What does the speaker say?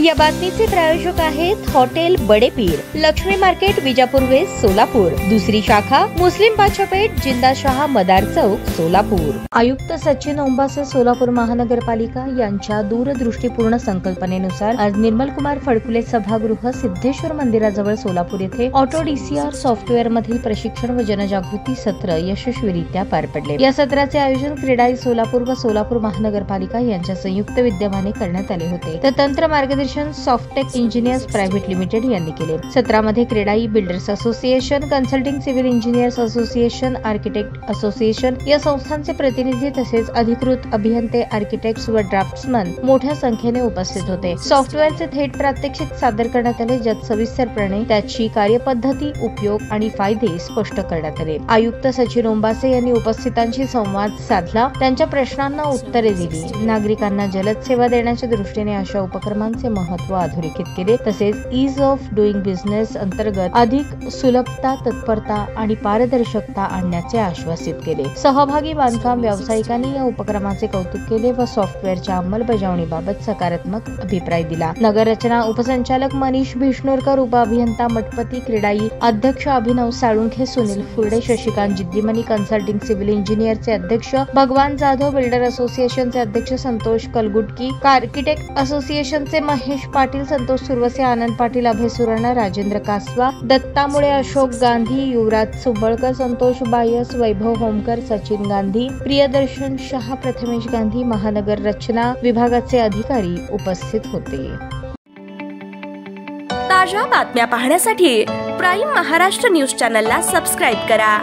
या बातमीचे प्रायोजक आहेत hotel Badepir, Lakshmi market, Vijapur west, Solapur. दुसरी शाखा मुस्लिम बादशाहपेठ, जिंदाशहा मदार चौक, सोलापूर। आयुक्त सचिन ओंबासे, सोलापूर महानगरपालिका यांच्या दूरदृष्टीपूर्ण संकल्पनेनुसार आज निर्मल कुमार फडकुले सभागृह, सिद्धेश्वर मंदिराजवळ सोलापूर येथे ऑटो डीसीआर सॉफ्टवेअर मधील प्रशिक्षण व जनजागृती सत्र यशस्वीरित्या पार पडले। या सत्राचे आयोजन क्रीडाई सोलापूर व सोलापूर महानगरपालिका यांच्या संयुक्त विद्यमाने करण्यात आले होते, तर तंत्र मार्गदर्शन सॉफ्टटेक इंजिनियर्स प्रायव्हेट लिमिटेड यांनी केले। सत्रामध्ये CREDAI builders association, consulting civil engineers association, architect association या संस्थांचे प्रतिनिधी तसेच अधिकृत अभियंते, आर्किटेक्ट्स व ड्राफ्ट्समन मोठ्या संख्येने उपस्थित होते। सॉफ्टवेअरचे थेट प्रात्यक्षिक सादर करण्यात आले, ज्यात सविस्तरपणे त्याची कार्यपद्धती, उपयोग आणि फायदे स्पष्ट करण्यात आले। आयुक्त सचिन ओंबासे यांनी उपस्थितांशी संवाद साधला, त्यांच्या प्रश्नांना उत्तरे दिली, नागरिकांना जलद सेवा देण्याच्या दृष्टीने अशा उपक्रमांचे महत्त्व अधोरेखित केले, तसेच ईज ऑफ डुईंग बिझनेस अंतर्गत अधिक सुलभता, तत्परता आणि पारदर्शकता आणण्याचे आश्वासित केले। सहभागी बांधकाम व्यावसायिकांनी या उपक्रमाचे कौतुक केले व सॉफ्टवेअरच्या अंमलबजावणीबाबत सकारात्मक अभिप्राय दिला। नगररचना उपसंचालक मनीष भिष्णोरकर, उपअभियंता मठपती, क्रीडाई अध्यक्ष अभिनव साळुंखे, सुनील फुरडे, शशिकांत जिद्दीमनी, कन्सल्टिंग सिव्हिल इंजिनियरचे अध्यक्ष भगवान जाधव, बिल्डर असोसिएशनचे अध्यक्ष संतोष कलगुटकी, आर्किटेक्ट असोसिएशनचे महेश पाटील, संतोष सुरवसे, आनंद पाटील, अभय सुराणा, राजेंद्र कासवा, दत्ता मुळे, अशोक गांधी, युवराज सुंबळकर, संतोष बायस, वैभव होमकर, सचिन गांधी, प्रियदर्शन शहा, प्रथमेश गांधी, महानगर रचना विभागाचे अधिकारी उपस्थित होते। ताज्या बातम्या पाहण्यासाठी प्राईम महाराष्ट्र न्यूज चॅनलला सबस्क्राईब करा।